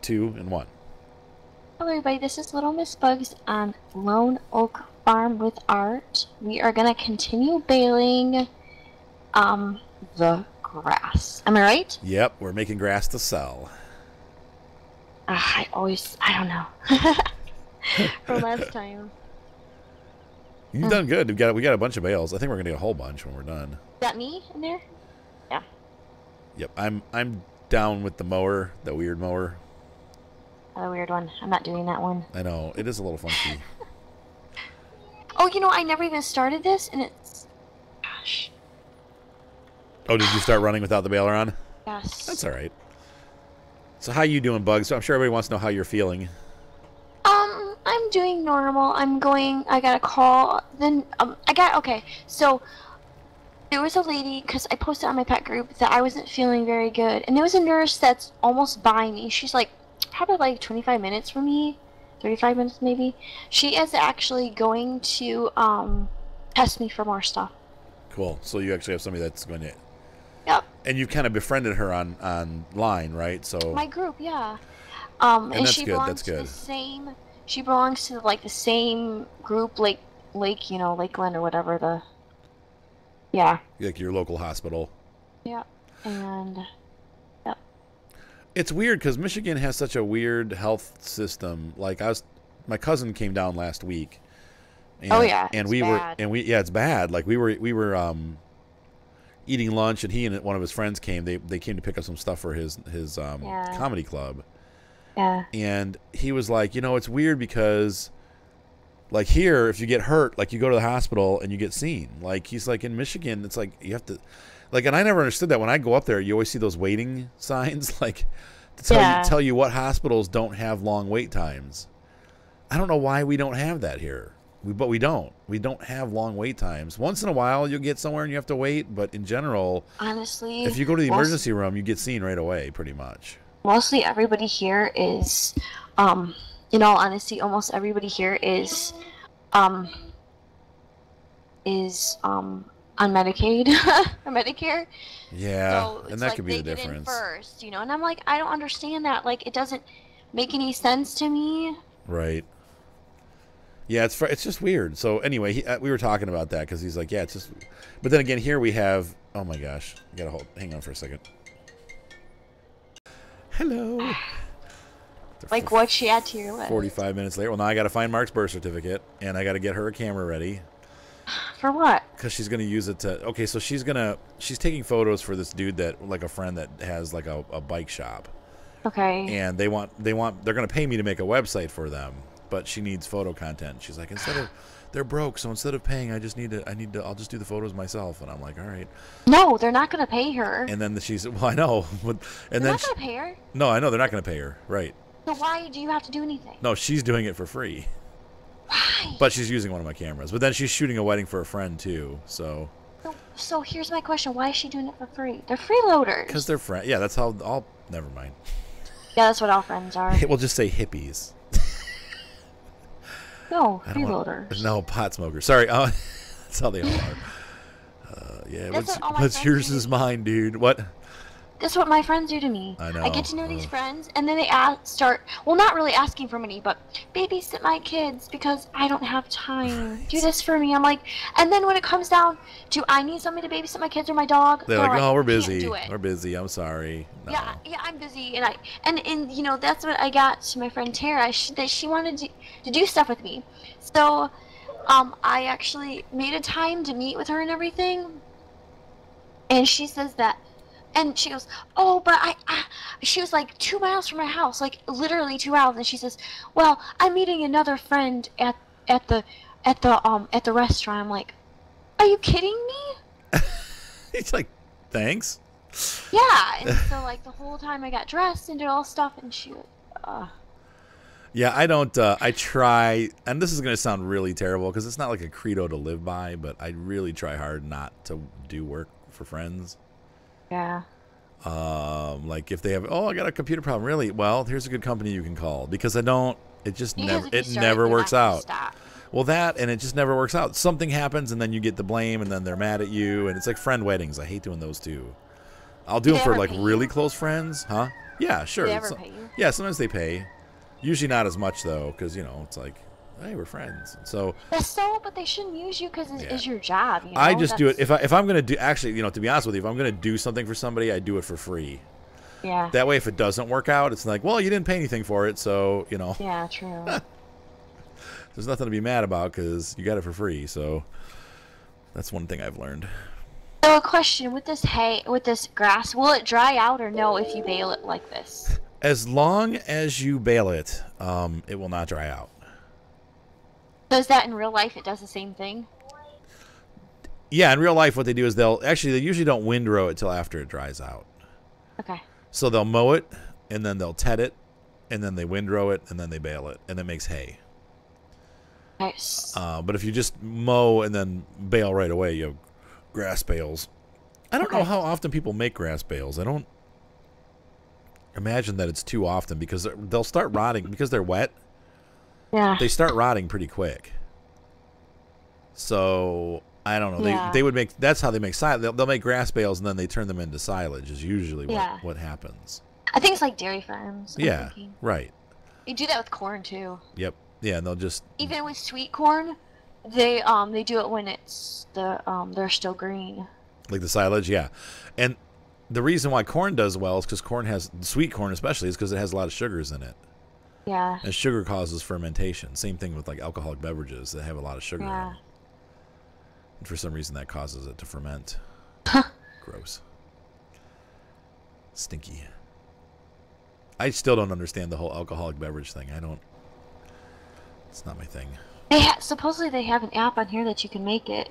2 and 1. Hello everybody, this is Little Miss Bugs on Lone Oak Farm with Art. We are going to continue baling the grass. Am I right? Yep, we're making grass to sell. I don't know. From last time. You've done good. We got a bunch of bales. I think we're going to get a whole bunch when we're done. Is that me in there? Yeah. Yep, I'm down with the mower, that weird mower. A weird one. I'm not doing that one. I know. It is a little funky. Oh, you know, I never even started this, and it's... Gosh. Oh, did you start running without the baler on? Yes. That's all right. So how you doing, Bugs? I'm sure everybody wants to know how you're feeling. I'm doing normal. I got a call. Then, okay. So, there was a lady, because I posted on my pet group that I wasn't feeling very good. And there was a nurse that's almost by me. She's like, probably like 25 minutes from me. 35 minutes maybe. She is actually going to, test me for more stuff. Cool. So you actually have somebody that's going to... Yep. And you kind of befriended her online, right? So my group, yeah. And and that's she good. belongs That's good. to the same. She belongs to like the same group, Lake, Lakeland or whatever the. Yeah. Like your local hospital. Yeah. And. Yep. It's weird because Michigan has such a weird health system. Like my cousin came down last week. And, oh yeah. And it's bad. Like we were eating lunch, and he and one of his friends came. They came to pick up some stuff for his comedy club. Yeah. And he was like, it's weird because, like here, if you get hurt, like you go to the hospital and you get seen. Like he's like in Michigan, it's like you have to, like, and I never understood that. When I go up there, you always see those waiting signs, like to tell you what hospitals don't have long wait times. I don't know why we don't have that here. But we don't. We don't have long wait times. Once in a while, you'll get somewhere and you have to wait. But in general, honestly, if you go to the emergency room, you get seen right away, pretty much. Mostly everybody here is, in all honesty, almost everybody here is on Medicaid or Medicare. Yeah, so and that could be the difference. Get in first, and I'm like, I don't understand that. Like, it doesn't make any sense to me. Right. Yeah, it's just weird. So anyway, we were talking about that because he's like, yeah, it's just. But then again, here we have. Oh my gosh, I gotta hang on for a second. Hello. Like what she had to your list. 45 minutes later. Well, now I got to find Mark's birth certificate, and I got to get her a camera ready. For what? Because she's going to use it to... Okay, so she's taking photos for this dude that, like a friend that has like a bike shop. Okay. And they're going to pay me to make a website for them, but she needs photo content. She's like, they're broke, so instead of paying, I'll just do the photos myself. And I'm like, all right. No, they're not going to pay her. And then she said, well, I know. They're not going to pay her? No, I know they're not going to pay her. Right. So why do you have to do anything? No, she's doing it for free. Why? But she's using one of my cameras. But then she's shooting a wedding for a friend, too, so... So here's my question. Why is she doing it for free? They're freeloaders. Because they're friends. Yeah, that's how all... Never mind. Yeah, that's what all friends are. We'll just say hippies. No, freeloaders. No, pot smokers. Sorry, that's how they all are. Yeah, what's yours is mine, dude. What? That's what my friends do to me. I know. I get to know these friends, and then they start, well, not really asking for money, but babysit my kids because I don't have time. Do this for me. I'm like, and then when it comes down to I need somebody to babysit my kids or my dog, they're like, no, we're busy. We're busy. I'm sorry. No. Yeah, I'm busy, and that's what I got to my friend Tara. She wanted to do stuff with me, so I actually made a time to meet with her and everything, and she says that. And she goes, oh, but she was like 2 miles from my house, like literally 2 miles. And she says, well, I'm meeting another friend at the restaurant. I'm like, are you kidding me? He's like, thanks. Yeah, and so like the whole time I got dressed and did all stuff, and she was, Yeah, I don't. I try, and this is going to sound really terrible because it's not like a credo to live by, but I really try hard not to do work for friends. Yeah. Like if they have, I got a computer problem. Really? Well, here's a good company you can call because it never works out. Well, that, and it just never works out. Something happens and then you get the blame and then they're mad at you. And it's like friend weddings. I hate doing those too. I'll do them for like really close friends. Huh? Yeah, sure. Did they ever pay you? Yeah, sometimes they pay. Usually not as much though, because it's like, hey, we're friends. So but they shouldn't use you because yeah. it's your job. I just do it if I'm gonna do actually, to be honest with you, if I'm gonna do something for somebody, I do it for free. Yeah. That way, if it doesn't work out, it's like, well, you didn't pay anything for it, so Yeah, true. There's nothing to be mad about because you got it for free. So that's one thing I've learned. So a question with this grass, will it dry out or no if you bale it like this? As long as you bale it, it will not dry out. Does that in real life? It does the same thing. Yeah, in real life, what they do is they usually don't windrow it till after it dries out. Okay. So they'll mow it, and then they'll ted it, and then they windrow it, and then they bale it, and it makes hay. Nice. But if you just mow and then bale right away, you have grass bales. I don't know how often people make grass bales. I don't imagine that it's too often because they'll start rotting because they're wet. Yeah. They start rotting pretty quick. So I don't know. Yeah. They would make. That's how they make silage. They'll make grass bales and then they turn them into silage. Is usually what happens. I think it's like dairy farms. Yeah. Right. They do that with corn too. Yep. Yeah, and they'll just even with sweet corn, they do it when it's they're still green. Like the silage, yeah. And the reason why corn does well is because corn has sweet corn, especially, is because it has a lot of sugars in it. Yeah. And sugar causes fermentation. Same thing with like alcoholic beverages that have a lot of sugar in them. And for some reason, that causes it to ferment. Gross. Stinky. I still don't understand the whole alcoholic beverage thing. I don't. It's not my thing. Supposedly they have an app on here that you can make it.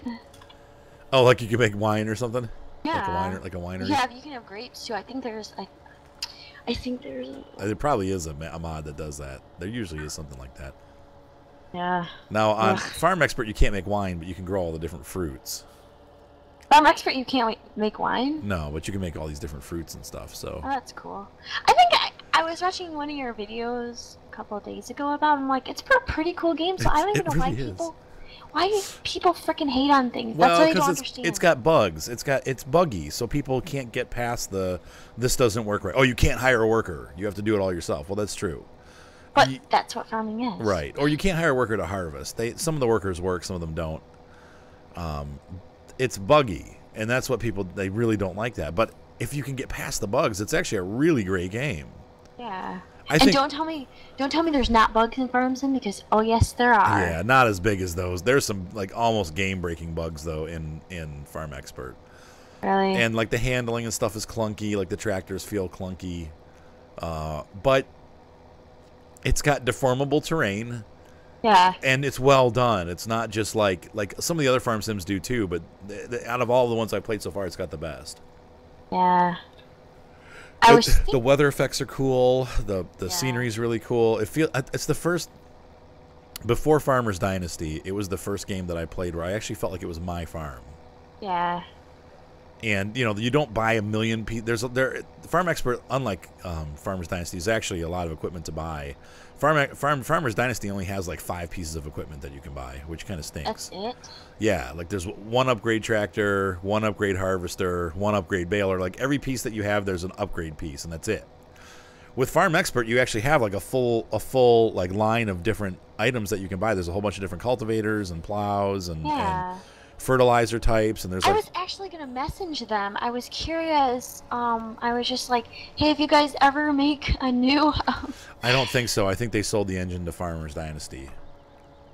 Oh, like you can make wine or something? Yeah. Like a winery? Yeah, you can have grapes too. I think there's. There probably is a mod that does that. There usually is something like that. Yeah. Now, on Farm Expert, you can't make wine, but you can grow all the different fruits. Farm Expert, you can't make wine? No, but you can make all these different fruits and stuff. So. Oh, that's cool. I think I was watching one of your videos a couple of days ago about. I'm like, it's a pretty cool game. So I don't even know why people freaking hate on things. That's what I don't understand. It's got bugs. It's buggy, so people can't get past this doesn't work right. Oh, you can't hire a worker. You have to do it all yourself. Well, that's true. But that's what farming is. Right. Or you can't hire a worker to harvest. Some of the workers work, some of them don't. It's buggy, and that's what they really don't like that. But if you can get past the bugs, it's actually a really great game. Yeah. Don't tell me there's not bugs in Farm Sim because yes there are. Yeah, not as big as those. There's some like almost game breaking bugs though in Farm Expert. Really? And like the handling and stuff is clunky, like the tractors feel clunky. But it's got deformable terrain. Yeah. And it's well done. It's not just like some of the other Farm Sims do too, but out of all the ones I've played so far, it's got the best. Yeah. The weather effects are cool. The scenery is really cool. It's the first before Farmer's Dynasty. It was the first game that I played where I actually felt like it was my farm. Yeah. And you don't buy a million pieces. Farm Expert, unlike Farmer's Dynasty, is actually a lot of equipment to buy. Farmer's Dynasty only has like 5 pieces of equipment that you can buy, which kind of stinks. That's it? Yeah, like there's 1 upgrade tractor, 1 upgrade harvester, 1 upgrade baler. Like every piece that you have, there's an upgrade piece, and that's it. With Farm Expert, you actually have like a full like line of different items that you can buy. There's a whole bunch of different cultivators and plows and fertilizer types, and there's. I was actually gonna message them. I was curious. I was just like, hey, if you guys ever make a new. I don't think so. I think they sold the engine to Farmer's Dynasty.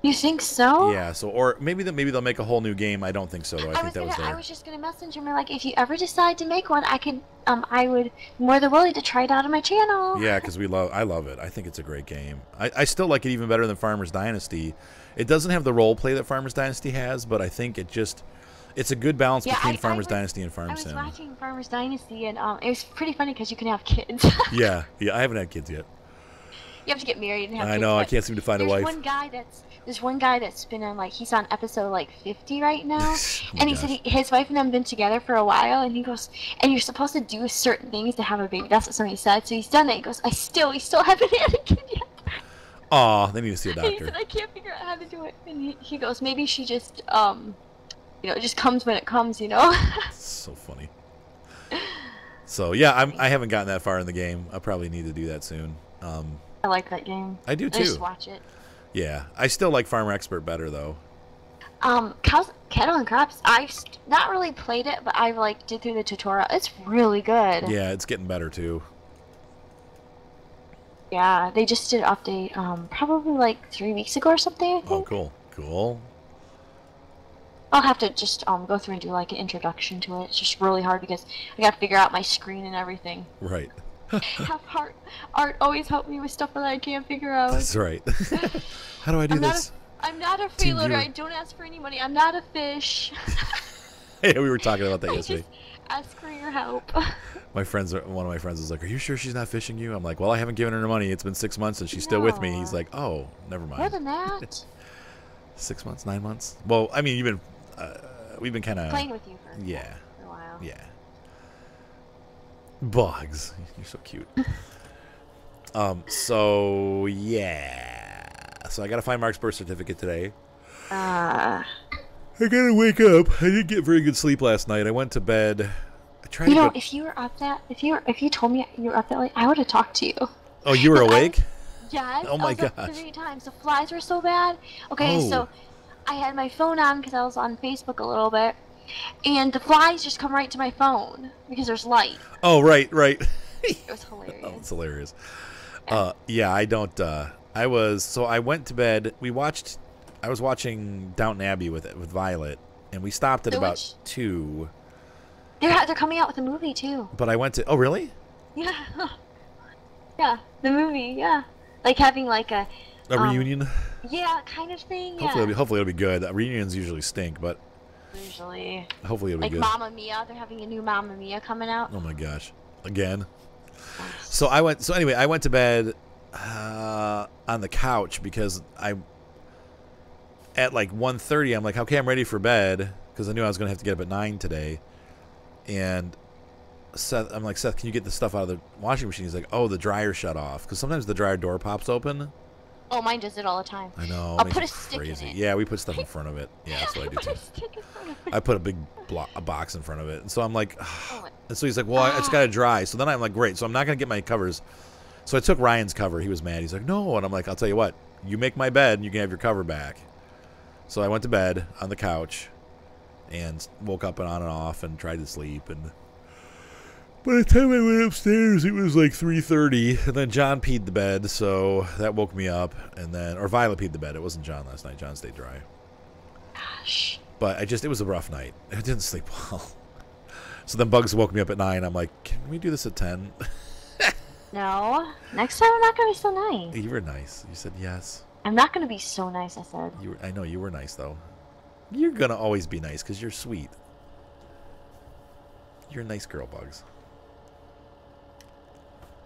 You think so? Yeah. So, or maybe they'll make a whole new game. I don't think so though. I think that was there. I was just gonna message them like, if you ever decide to make one, I would more than willing to try it out on my channel. Yeah, because I love it. I think it's a great game. I still like it even better than Farmer's Dynasty. It doesn't have the role play that Farmer's Dynasty has, but I think it's a good balance between Farmer's Dynasty and Farm Sim. I was watching Farmer's Dynasty, and it was pretty funny because you can have kids. yeah, I haven't had kids yet. You have to get married and have kids. I know, I can't seem to find a wife. There's one guy that's been on he's on episode 50 right now, and he said his wife and them been together for a while, and he goes, and you're supposed to do certain things to have a baby. That's what somebody said. So he's done that. He goes, we still haven't had a kid yet. Aw, they need to see a doctor. And he said, I can't figure out how to do it. And he goes, maybe she just, it just comes when it comes, So funny. So, yeah, I haven't gotten that far in the game. I probably need to do that soon. I like that game. I do I too. just watch it. Yeah, I still like Farmer Expert better though. Cattle and Crops. I've not really played it, but I've like did through the tutorial. It's really good. Yeah, it's getting better too. Yeah, they just did an update. Probably like 3 weeks ago or something. I think. Oh, cool, cool. I'll have to just go through and do like an introduction to it. It's just really hard because I got to figure out my screen and everything. Right. Have art always help me with stuff that I can't figure out. That's right. How do I do this? I'm not a Team freeloader. viewer. I don't ask for any money. I'm not a fish. Yeah, we were talking about that I yesterday. just ask for your help. One of my friends is like, "Are you sure she's not fishing you?" I'm like, "Well, I haven't given her money. It's been 6 months and she's still with me." No. He's like, "Oh, never mind." More than that. 6 months, 9 months. Well, I mean, we've been kind of Playing with you for Uh, yeah, a while. yeah. Bugs, you're so cute. So yeah. So I gotta find Mark's birth certificate today. I gotta wake up. I didn't get very good sleep last night. I went to bed. I tried You to know, go... if you were up that, if you told me you were up that late, I would have talked to you. Oh, you were awake? Yes. Oh my I was up gosh. 3 times. The flies were so bad. Okay, Oh. so I had my phone on because I was on Facebook a little bit, and the flies just come right to my phone because there's light. Oh, right, right. It was hilarious. Oh, it's hilarious. Yeah, I don't. I went to bed. I was watching Downton Abbey with Violet, and we stopped at about Which- 2. They're coming out with a movie too. But I went to. Oh, really? Yeah. Yeah, the movie. Yeah, like having like a Reunion. yeah, kind of thing. Yeah. Hopefully it'll be good. Reunions usually stink, but Usually. hopefully it'll be Like good. Mamma Mia, they're having a new Mamma Mia coming out. Oh my gosh, again. So I went to bed on the couch because at like 1:30 I'm like, okay, I'm ready for bed because I knew I was gonna have to get up at 9 today. And I'm like, Seth, can you get the stuff out of the washing machine? He's like, oh, the dryer shut off because sometimes the dryer door pops open. Oh, mine does it all the time. I know. I'll it makes put a it stick crazy. in it. Yeah, we put stuff in front of it. Yeah, that's what I do Put too. a stick in front of it. I put a big a box in front of it, and so I'm like, Oh, and so he's like, well, it's got to dry. So then I'm like, great. So I'm not gonna get my covers. So I took Ryan's cover. He was mad. He's like, no, and I'm like, I'll tell you what, you make my bed, and you can have your cover back. So I went to bed on the couch, and woke up and on and off, and tried to sleep. And by the time I went upstairs, it was like 3:30, and then John peed the bed, so that woke me up. And then, or Violet peed the bed. It wasn't John last night. John stayed dry. Gosh. But it was a rough night. I didn't sleep well. So then Bugs woke me up at 9. I'm like, can we do this at 10? No. Next time I'm not gonna be so nice. You were nice. You said yes. I'm not gonna be so nice, I said. I know you were nice though. You're gonna always be nice because you're sweet. You're a nice girl, Bugs.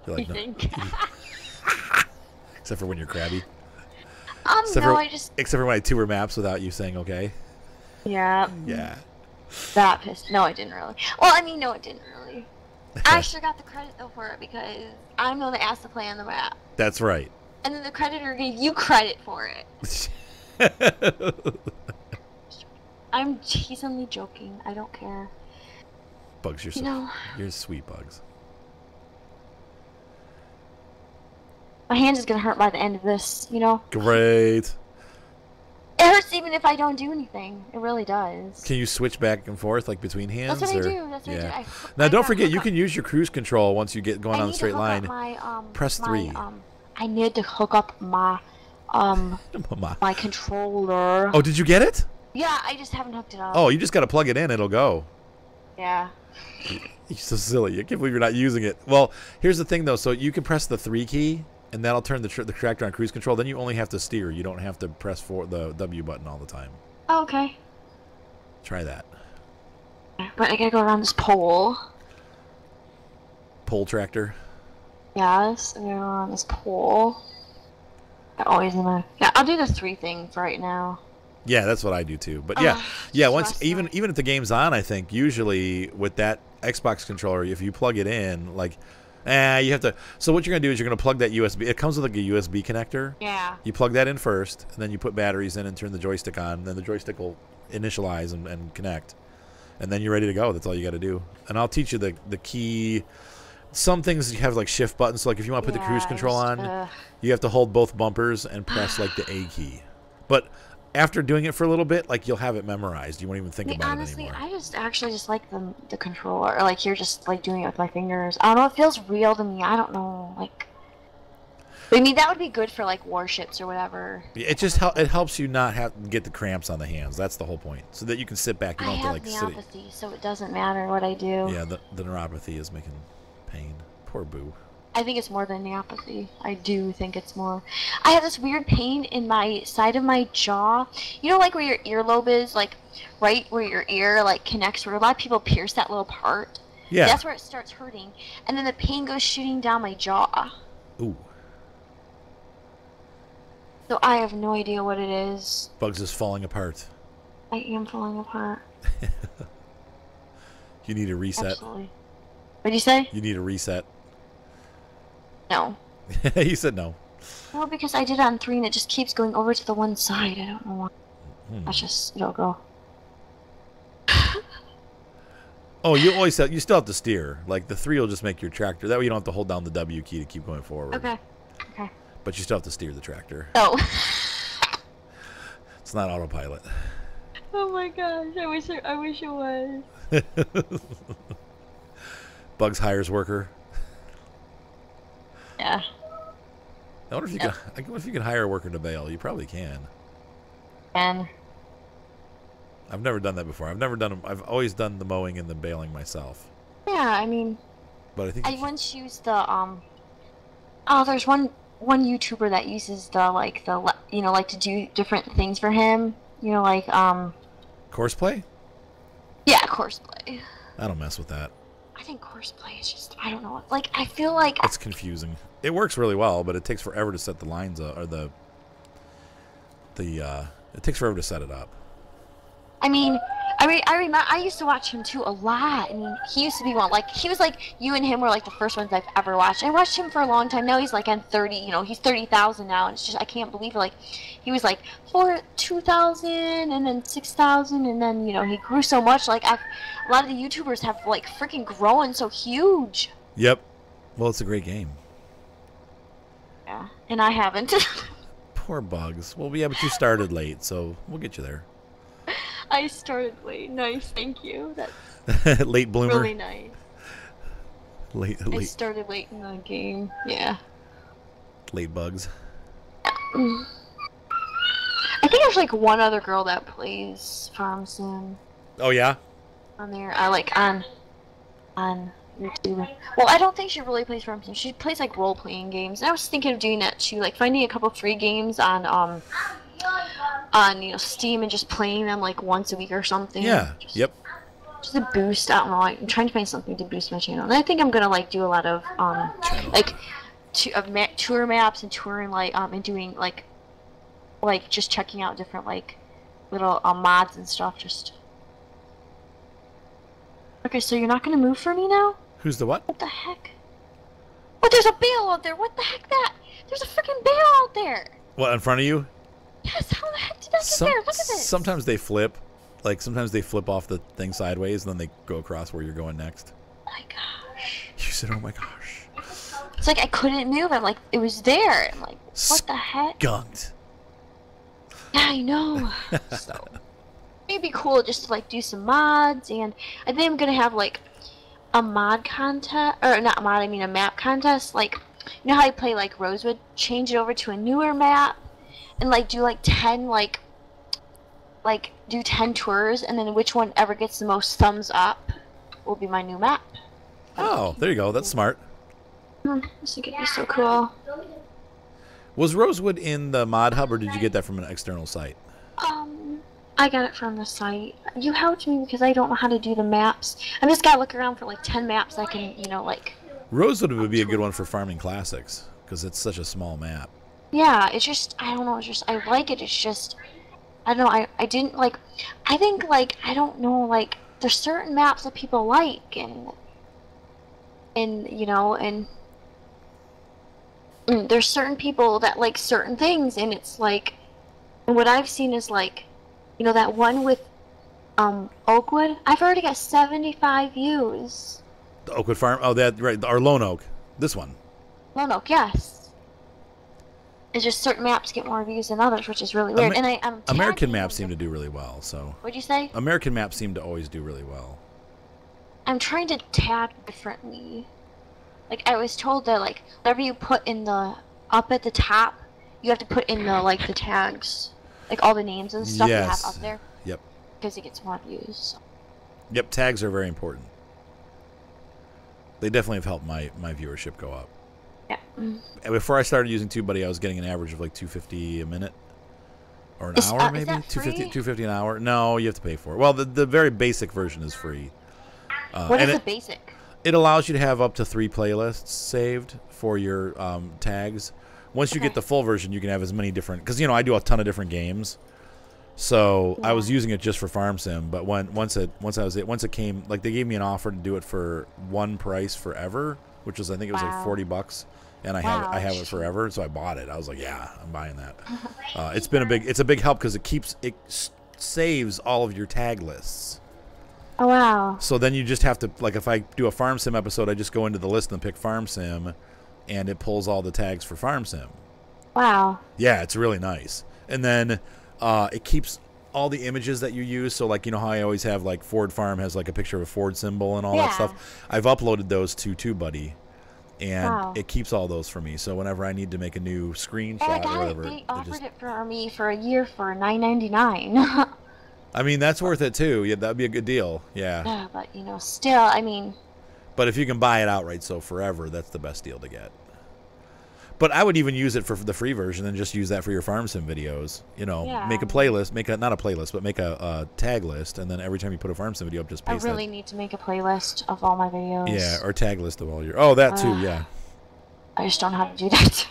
You're like, You no. think? Except for when you're crabby. No, I just... Except for when I tour maps without you saying okay. Yeah. Yeah. That pissed... No, I didn't really. Well, I mean, no, it didn't really. I actually got the credit, though, for it because I'm the one that asked to play on the map. That's right. And then the creditor gave you credit for it. He's only joking. I don't care. Bugs, you're so, No. you're sweet, Bugs. My hand is gonna hurt by the end of this, you know? Great. It hurts even if I don't do anything. It really does. Can you switch back and forth like between hands? That's what or? I do. That's what Yeah. I do. Now, I don't gotta forget, hook you up- can use your cruise control once you get going I on need the to straight hook line. up my, Press 3. I need to hook up my Mama. my controller. Oh, did you get it? Yeah, I just haven't hooked it up. Oh, you just got to plug it in. It'll go. Yeah. You're so silly. I can't believe you're not using it. Well, here's the thing, though. So you can press the 3 key, and that'll turn the tractor on cruise control. Then you only have to steer. You don't have to press the W button all the time. Oh, okay. Try that. But I gotta go around this pole. Pole tractor. Yes, I gotta go around this pole. I always gonna. Yeah, I'll do the 3 thing for right now. Yeah, that's what I do too. But yeah, once stressful. even if the game's on, I think usually with that Xbox controller, if you plug it in, like, you have to. So what you're gonna do is you're gonna plug that USB. It comes with like a USB connector. Yeah. You plug that in first, and then you put batteries in and turn the joystick on. And then the joystick will initialize and connect, and then you're ready to go. That's all you got to do. And I'll teach you the key. some things you have like shift buttons. So like if you want to put the cruise control on, you have to hold both bumpers and press like the A key. But after doing it for a little bit, like you'll have it memorized. You won't even think about it anymore. I actually just like the controller. Or like you're just like doing it with my fingers. I don't know. It feels real to me. I don't know. Like, I mean, that would be good for like warships or whatever. It just it helps you not have to get the cramps on the hands. That's the whole point. So that you can sit back. You don't have to like neuropathy, so it doesn't matter what I do. Yeah, the neuropathy is making pain. Poor Boo. I think it's more than neuropathy. I do think it's more. I have this weird pain in my side of my jaw. You know, like where your earlobe is, like right where your ear like connects. Where a lot of people pierce that little part. Yeah. That's where it starts hurting, and then the pain goes shooting down my jaw. Ooh. So I have no idea what it is. Bugs is falling apart. I am falling apart. You need a reset. Absolutely. What did you say? You need a reset. No. You said no. Well, because I did it on 3 and it just keeps going over to the one side. I don't know why. That's just, it'll go. Oh, you still have to steer. Like the 3 will just make your tractor. That way you don't have to hold down the W key to keep going forward. Okay. Okay. But you still have to steer the tractor. Oh. It's not autopilot. Oh my gosh! I wish it was. Bugs hires worker. Yeah. I wonder if you can. I wonder if you can hire a worker to bale. You probably can. And I've never done that before. I've always done the mowing and the baling myself. yeah, I mean. But I think I once used the Oh, there's one YouTuber that uses the you know, like to do different things for him. You know, like Courseplay? Yeah, Courseplay. I don't mess with that. I think Courseplay is just, I don't know. Like, I feel like it's confusing. It works really well, but it takes forever to set the lines up, or it takes forever to set it up. I mean, I remember I used to watch him too a lot. I mean, he used to be one, like, he was like, you and him were like the first ones I've ever watched. I watched him for a long time. Now he's like on 30, you know, he's 30,000 now, and it's just, I can't believe it. Like, he was like 2,000 and then 6,000, and then, you know, he grew so much. Like, a lot of the YouTubers have like freaking grown so huge. Yep. Well, it's a great game. Yeah, and I haven't. Poor Bugs. Well, yeah, but you started late, so we'll get you there. I started late. Nice, thank you. That's late bloomer. really nice. Late. I started late in the game. Yeah. Late Bugs. I think there's like one other girl that plays Farm Sim. Oh yeah. On there, I like on YouTube. Well, I don't think she really plays Farm Sim. She plays like role-playing games. And I was thinking of doing that too, like finding a couple free games on you know, Steam and just playing them like once a week or something. Yeah. Yep. Just a boost. I don't know. I'm trying to find something to boost my channel. And I think I'm gonna like do a lot of like tour maps and touring like and doing like just checking out different like little mods and stuff. Just okay. So you're not gonna move for me now? Who's the what? What the heck? Oh, there's a bale out there. What the heck? There's a freaking bale out there. What, in front of you? Yes. How the heck did that get there? Look at this. Sometimes they flip. Like, sometimes they flip off the thing sideways, and then they go across where you're going next. Oh my gosh. You said, oh my gosh. It's like I couldn't move. I'm like, it was there. I'm like, what the heck? Skunked. Yeah, I know. So, it'd be cool just to, like, do some mods, and I think I'm gonna have, like, a mod contest, or not a mod, I mean a map contest. Like, you know how you play, like, Rosewood? Change it over to a newer map, and, like, do, like, 10, like, do 10 tours, and then which one ever gets the most thumbs up will be my new map. Oh, there you go. That's smart. This would be so cool. Was Rosewood in the mod hub, or did you get that from an external site? I got it from the site. You helped me because I don't know how to do the maps. I just gotta look around for like 10 maps I can, you know, like... Rosewood would be a good one for farming classics, because it's such a small map. Yeah, it's just, I don't know, it's just, I like it, it's just... I don't know, I didn't, like, I think, like, I don't know, like, there's certain maps that people like, and you know, and there's certain people that like certain things, and it's like, and what I've seen is, like, you know, that one with, Oakwood, I've already got 75 views. The Oakwood Farm. Oh, that right. Our Lone Oak. This one. Lone Oak, yes. It's just certain maps get more views than others, which is really weird. And I'm American maps seem to do really well. So. What'd you say? American maps seem to always do really well. I'm trying to tag differently. Like I was told that like whatever you put in the up at the top, you have to put in the like the tags, like all the names and stuff you have up there. Yep. Because it gets more views. So. Yep, tags are very important. They definitely have helped my viewership go up. Yeah. And before I started using TubeBuddy, I was getting an average of like $2.50 a minute. Or an hour, maybe? $2.50 an hour? No, you have to pay for it. Well, the very basic version is free. What is the basic? It allows you to have up to 3 playlists saved for your tags. Once you get the full version, you can have as many different... Because, you know, I do a ton of different games. So I was using it just for Farm Sim. But once it came... Like, they gave me an offer to do it for one price forever. Which was, I think it was like $40. And I have it forever. So I bought it. I was like, yeah, I'm buying that. It's a big help because it saves all of your tag lists. Oh, wow. So then you just have to, like, if I do a Farm Sim episode, I just go into the list and pick Farm Sim, and it pulls all the tags for Farm Sim. Wow. Yeah, it's really nice. And then it keeps all the images that you use. So, like, you know how I always have, like, Ford Farm has, like, a picture of a Ford symbol and all that stuff? I've uploaded those to TubeBuddy, and it keeps all those for me. So whenever I need to make a new screenshot or whatever. They offered it for me for a year for $9.99. I mean, that's worth it, too. Yeah, that'd be a good deal. Yeah. Yeah, but, you know, still, I mean... But if you can buy it outright, so forever, that's the best deal to get. But I would even use it for the free version and just use that for your Farm Sim videos. You know, make a playlist. Not a playlist, but make a tag list. And then every time you put a Farm Sim video up, just paste I really need to make a playlist of all my videos. Yeah, or tag list of all your... Oh, that too, yeah. I just don't know how to do that.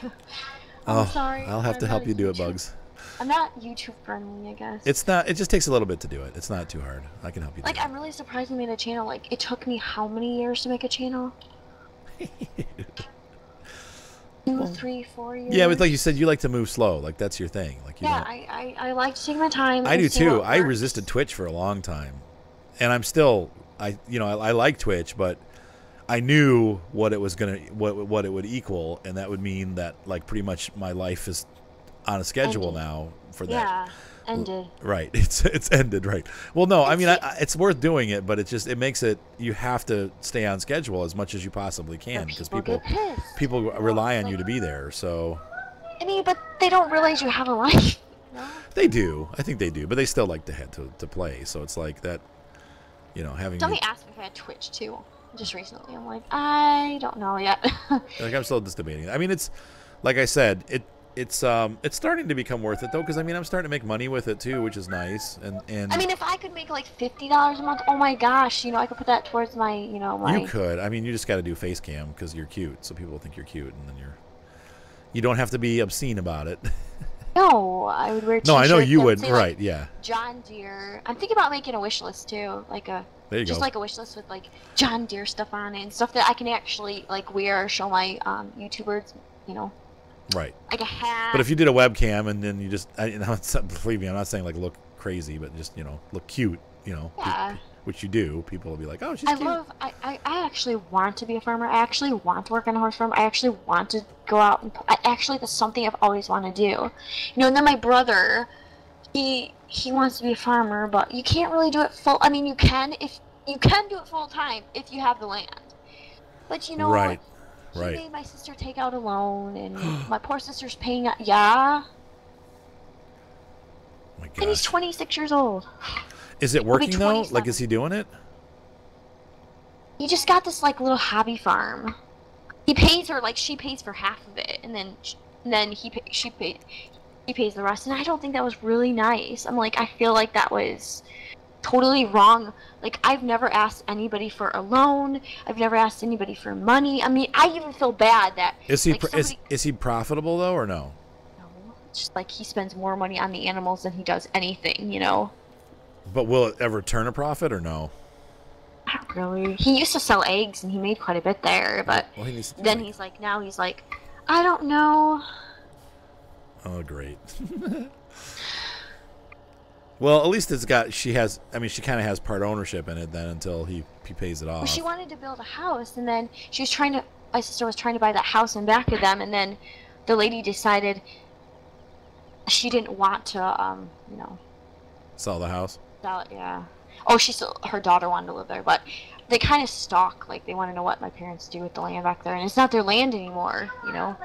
I'm sorry. I'll have to help you do it, Bugs. I'm not YouTube friendly, I guess. It's not. It just takes a little bit to do it. It's not too hard. I can help you. Like, I'm really surprised you made a channel. Like, it took me how many years to make a channel? 2, 3, 4 years. Yeah, but like you said, you like to move slow. Like that's your thing. Like you don't... I like to take my time. I do too. I resisted Twitch for a long time, and I'm still. I like Twitch, but I knew what it was what it would equal, and that would mean that like pretty much my life is on a schedule now for that. Yeah, ended. Right. It's ended, right. Well, no, I mean, it's worth doing it, but it makes it, you have to stay on schedule as much as you possibly can because people rely on you to be there, so. I mean, but they don't realize you have a life. No? They do. I think they do, but they still like to play, so it's like that, you know, having. Somebody asked me if I had Twitch, too, just recently. I'm like, I don't know yet. Like, I'm still just debating. I mean, it's, like I said, it's starting to become worth it though, because I mean I'm starting to make money with it too, which is nice. And I mean, if I could make like $50 a month, oh my gosh, you know, I could put that towards my, you know, my. You could. I mean, you just got to do face cam because you're cute, so people will think you're cute, and then you don't have to be obscene about it. No, I would wear. No, I know you would. Say, right? Like, yeah. John Deere. I'm thinking about making a wish list too, like a. There you just go. like a wish list with like John Deere stuff on it and stuff that I can actually like wear or show my YouTubers, you know. Right. Like a hat. But if you did a webcam and then you just, believe me, I'm not saying like look crazy, but just, you know, look cute, you know. Yeah. Which you do. People will be like, oh, she's cute. I actually want to be a farmer. I actually want to work on a horse farm. I actually want to go out and, that's something I've always wanted to do. You know, and then my brother, he wants to be a farmer, but you can't really do it I mean, you can do it full time if you have the land. But you know right. He Right. made my sister take out a loan, and my poor sister's paying out. Yeah. Oh my gosh. And he's 26 years old. Is it working though? Like, is he doing it? He just got this like little hobby farm. He pays her like she pays for half of it, and then she pays the rest. And I don't think that was really nice. I'm like, I feel like that was totally wrong. Like, I've never asked anybody for a loan. I've never asked anybody for money. I mean, I even feel bad that is he like, is he profitable though or no? No, it's just like he spends more money on the animals than he does anything, you know. But will it ever turn a profit or no? Not really. He used to sell eggs and he made quite a bit there, but well, he's like, now he's like, I don't know. Oh, great. Well, at least it's got. She has. I mean, she kind of has part ownership in it then until he pays it off. Well, she wanted to build a house, and then she was trying to. My sister was trying to buy that house in back of them, and then the lady decided she didn't want to, you know, Sell the house. sell it. Yeah. Oh, she still. Her daughter wanted to live there, but they kind of stalk. Like they want to know what my parents do with the land back there, and it's not their land anymore. You know.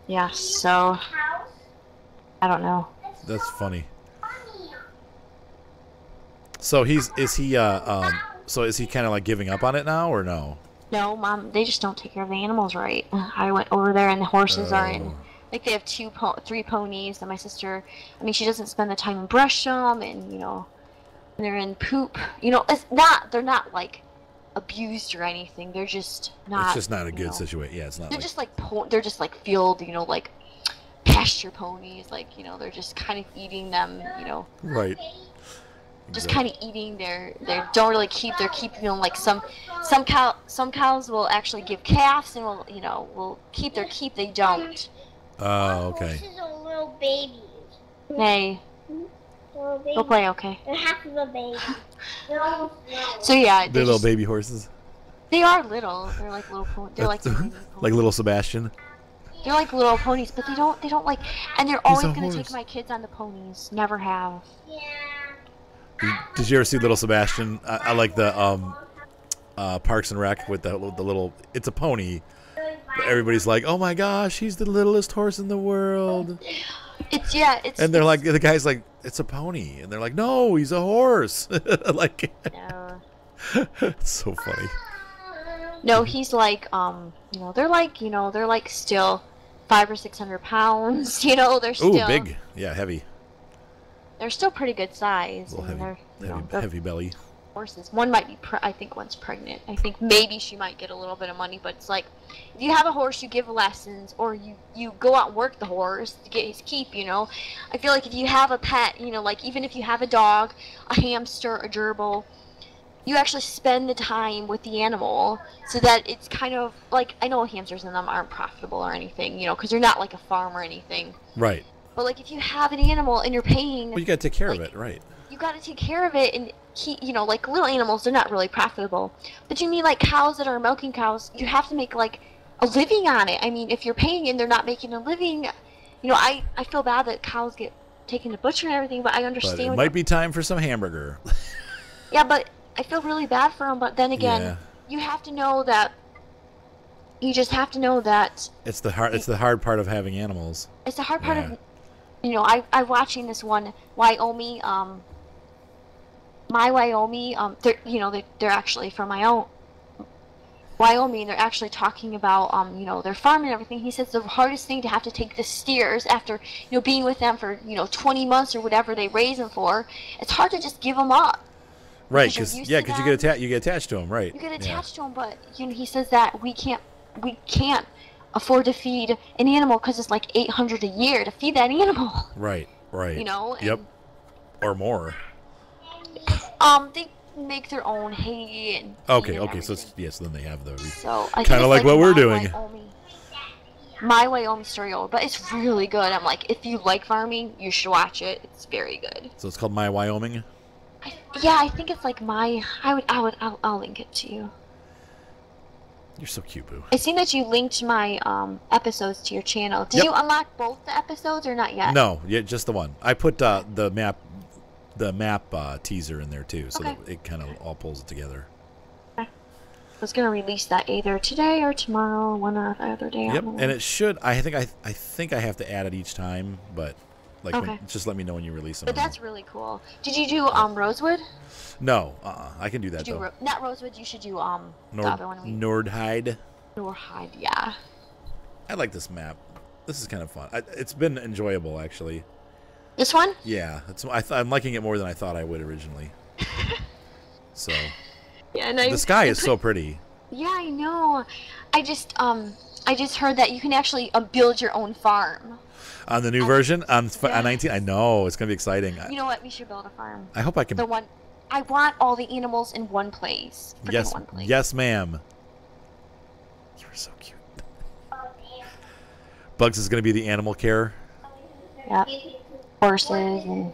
Yeah. So I don't know. That's funny. So is he kind of like giving up on it now or no? No, Mom, they just don't take care of the animals right. I went over there and the horses are in, like they have three ponies, and my sister, I mean, she doesn't spend the time to brush them, and, you know, they're in poop. You know, they're not like abused or anything. They're just not. It's just not a good situation. Yeah, it's not. They're just like field, you know, like pasture ponies. Like, you know, they're just kind of eating them, you know. Right. Just kind of eating don't really they're keeping them. Like some cows will actually give calves and will keep their keep. They don't. Oh, okay. Horses are little babies. Hey, Little babies. go play, okay? They're half of a baby. They're almost little. So yeah, They're little baby horses. They are little. They're like little ponies. They're like little ponies. Like little Sebastian. They're like little ponies, but they don't like. And they're always gonna take my kids on the ponies. Never have. Yeah. Did you ever see Little Sebastian? I like the Parks and Rec with the little. It's a pony. But everybody's like, "Oh my gosh, he's the littlest horse in the world." It's. And they're like, the guy's like, "It's a pony," and they're like, "No, he's a horse." Like, No. it's so funny. No, he's like they're like still 500 or 600 pounds. You know, they're still. Ooh, big. Yeah, heavy. They're still pretty good size. A little They're heavy belly. horses. One might be, I think one's pregnant. I think maybe she might get a little bit of money, but it's like, if you have a horse, you give lessons, or you go out and work the horse to get his keep, you know. I feel like if you have a pet, you know, like even if you have a dog, a hamster, a gerbil, you actually spend the time with the animal so that it's kind of like, I know hamsters and them aren't profitable or anything, you know, because they're not like a farm or anything. Right. But like if you have an animal and you're paying, Well, you gotta take care of it, right? You gotta take care of it, and you know, like little animals, they're not really profitable. But you mean like cows that are milking cows, you have to make like a living on it. I mean, if you're paying and they're not making a living, you know, I feel bad that cows get taken to butcher and everything, but I understand. But it might be time for some hamburger. Yeah, but I feel really bad for them. But then again, you have to know that. You just have to know that. It's the hard part of having animals. It's the hard part of. You know, I watching this one Wyoming, my Wyoming, they're actually from Wyoming. They're actually talking about you know, their farm and everything. He says the hardest thing to have to take the steers after, you know, being with them for, you know, 20 months or whatever they raise them for. It's hard to just give them up. Right, because you get attached to them, right? You get attached to them, but you know, he says that we can't afford to feed an animal because it's like $800 a year to feed that animal. Right. You know. Yep. Or more. They make their own hay and. Okay. And So so then they have the. So kind of like what we're doing. My Wyoming story, but it's really good. I'm like, if you like farming, you should watch it. It's very good. So it's called My Wyoming. I think it's like I'll link it to you. You're so cute, Boo. I seen that you linked my episodes to your channel. Did you unlock both the episodes or not yet? No, just the one. I put the map teaser in there too, so that it kind of all pulls it together. Okay. I was gonna release that either today or tomorrow, one or the other day. Yep, and it should. I think I have to add it each time, but like just let me know when you release them. But that's really cool. Did you do Rosewood? No, I can do that though. Not Rosewood. You should do the other one. Nordhide. Nordhide, yeah. I like this map. This is kind of fun. It's been enjoyable actually. This one? Yeah, I'm liking it more than I thought I would originally. So. Yeah, and the sky is so pretty. Yeah, I know. I just heard that you can actually build your own farm. On the new version on 19, I know it's gonna be exciting. You know what? We should build a farm. I hope I can. I want all the animals in one place. Yes, one place. Yes, ma'am. You're so cute. Bugs is gonna be the animal care. Yeah. horses and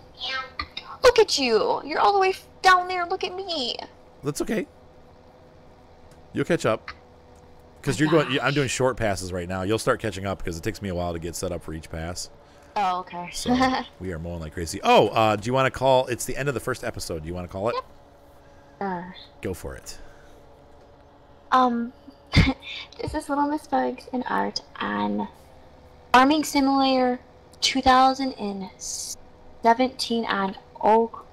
look at you. You're all the way down there. Look at me. That's okay. You'll catch up. Because you're going. I'm doing short passes right now. You'll start catching up because it takes me a while to get set up for each pass. Oh, okay. So we are mowing like crazy. Oh, do you want to call? It's the end of the first episode. Do you want to call it? Yep. Go for it. This is Little Miss Bugs and Art on Farming Simulator 2017 on Oak.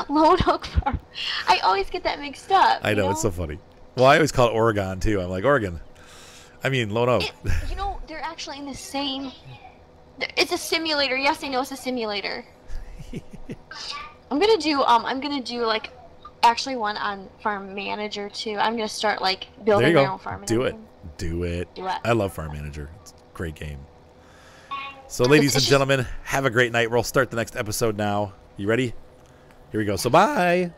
Lone Oak Farm. I always get that mixed up. I know, it's so funny. Well, I always call it Oregon too. I'm like Oregon. I mean Lone Oak. They're actually in the same. It's a simulator. Yes, I know it's a simulator. I'm gonna do like actually one on Farm Manager too. I'm gonna start like building my own farm. Do it. I love Farm Manager. It's a great game. So, ladies and gentlemen, have a great night. We'll start the next episode now. You ready? Here we go. So, bye.